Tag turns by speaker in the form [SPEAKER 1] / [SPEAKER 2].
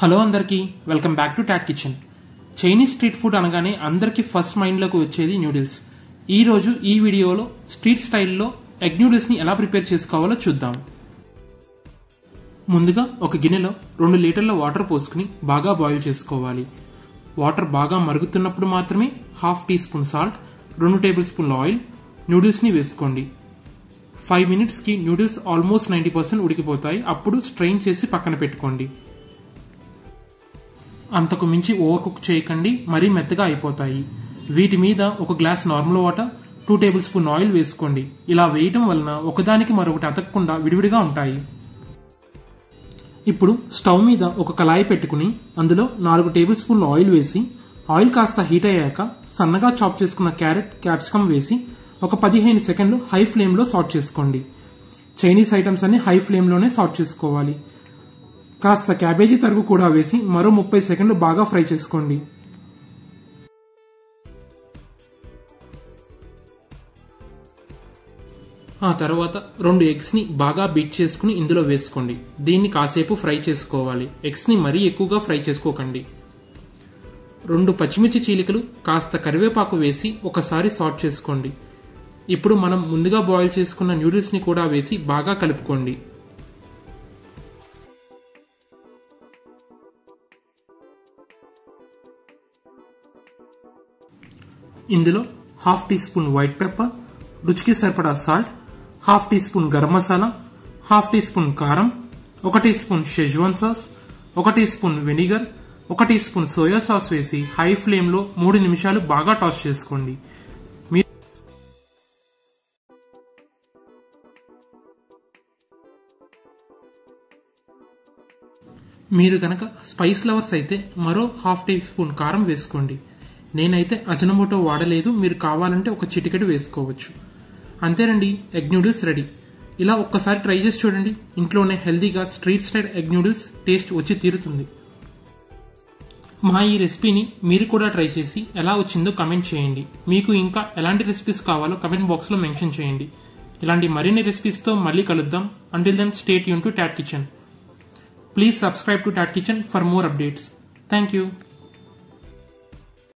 [SPEAKER 1] Hello అందరికీ welcome back to Tot Kitchen. Chinese street food అనగానే అందరికీ ఫస్ట్ మైండ్లోకి వచ్చేది న్యూడిల్స్. ఈ రోజు ఈ వీడియోలో స్ట్రీట్ స్టైల్లో ఎగ్ న్యూడిల్స్ని ఎలా ప్రిపేర్ చేసుకోవాలో చూద్దాం. ముందుగా ఒక గిన్నెలో 2 లీటర్ల వాటర్ పోసుకుని బాగా బాయిల్ చేసుకోవాలి. వాటర్ బాగా మరుగుతున్నప్పుడు మాత్రమే 1/2 టీ స్పూన్ సాల్ట్, 2 టేబుల్ స్పూన్ల ఆయిల్, న్యూడిల్స్ని వేసుకోండి. 5 మినిట్స్కి న్యూడిల్స్ ఆల్మోస్ట్ 90% ఉడికిపోతాయి. అప్పుడు స్ట్రెయిన్ చేసి పక్కన పెట్టుకోండి. అంతకు మించి ఓవర్ కుక్ చేయకండి, మరీ మెత్తగా అయిపోతాయి. వీటి మీద ఒక glass normal water, 2 table spoon oil వేసుకోండి. ఇలా వేయటం వలన ఒకదానికి మరొకటి అతకకుండా విడివిడిగా ఉంటాయి. ఇప్పుడు స్టవ్ మీద ఒక కళాయి పెట్టుకుని అందులో 4 టేబుల్ స్పూన్ల ఆయిల్ వేసి, ఆయిల్ కాస్త హీట్ అయ్యాక సన్నగా చాప్ చేసుకున్న క్యారెట్, క్యాప్సికమ్ వేసి ఒక 15 సెకండ్లు హై ఫ్లేమ్లో సాట్ చేసుకోండి. చైనీస్ ఐటమ్స్ అన్ని హై ఫ్లేమ్లోనే సాట్ చేసుకోవాలి. కాస్త క్యాబేజీ తరుగు కూడా వేసి మరో 30 సెకండ్లు బాగా ఫ్రై చేసుకోండి. ఆ తర్వాత 2 ఎగ్స్ ని బాగా బీట్ చేసుకుని ఇందులో వేసుకోండి. దీన్ని కాసేపు ఫ్రై చేసుకోవాలి. ఎగ్స్ ని మరీ ఎక్కువగా ఫ్రై చేసుకోకండి. 2 పచ్చిమిర్చి చీలికలు, కాస్త కరివేపాకు వేసి ఒకసారి సాట్ చేసుకోండి. ఇప్పుడు మనం ముందుగా బాయిల్ చేసుకున్న న్యూడిల్స్ ని కూడా వేసి బాగా కలుపుకోండి. ఇందులో 1/2 టీ స్పూన్ వైట్ పెప్పర్, రుచికి సరిపడా salt, 1/2 teaspoon garam masala, 1/2 teaspoon కారం, 1 teaspoon schezwan sauce, 1 teaspoon vinegar, 1 teaspoon soya sauce వేసి హై ఫ్లేమ్లో 3 నిమిషాలు బాగా టాస్ చేసుకోండి. మీరు కనుక స్పైస్ లవర్స్ అయితే మరో 1/2 టీ స్పూన్ కారం వేసుకోండి. నేనైతే అజినోమోటో వాడలేదు, మీరు కావాలంటే ఒక చిటికెడు వేసుకోవచ్చు. అంతేనండి, ఎగ్ న్యూడిల్స్ రెడీ. ఇలా ఒక్కసారి ట్రై చేసి చూడండి. ఇంట్లోనే హెల్దీగా street style egg noodles taste వచ్చి తీరుతుంది. మా ఈ రెసిపీని మీరు కూడా ట్రై చేసి ఎలా వచ్చిందో కమెంట్ చేయండి. మీకు ఇంకా ఎలాంటి రెసిపీస్ కావాలో కమెంట్ బాక్స్లో మెన్షన్ చేయండి. ఇలాంటి మరిన్ని రెసిపీస్తో మళ్ళీ కలుద్దాం. Until then stay tuned to Tot Kitchen. Please subscribe to Tat Kitchen for more updates. Thank you.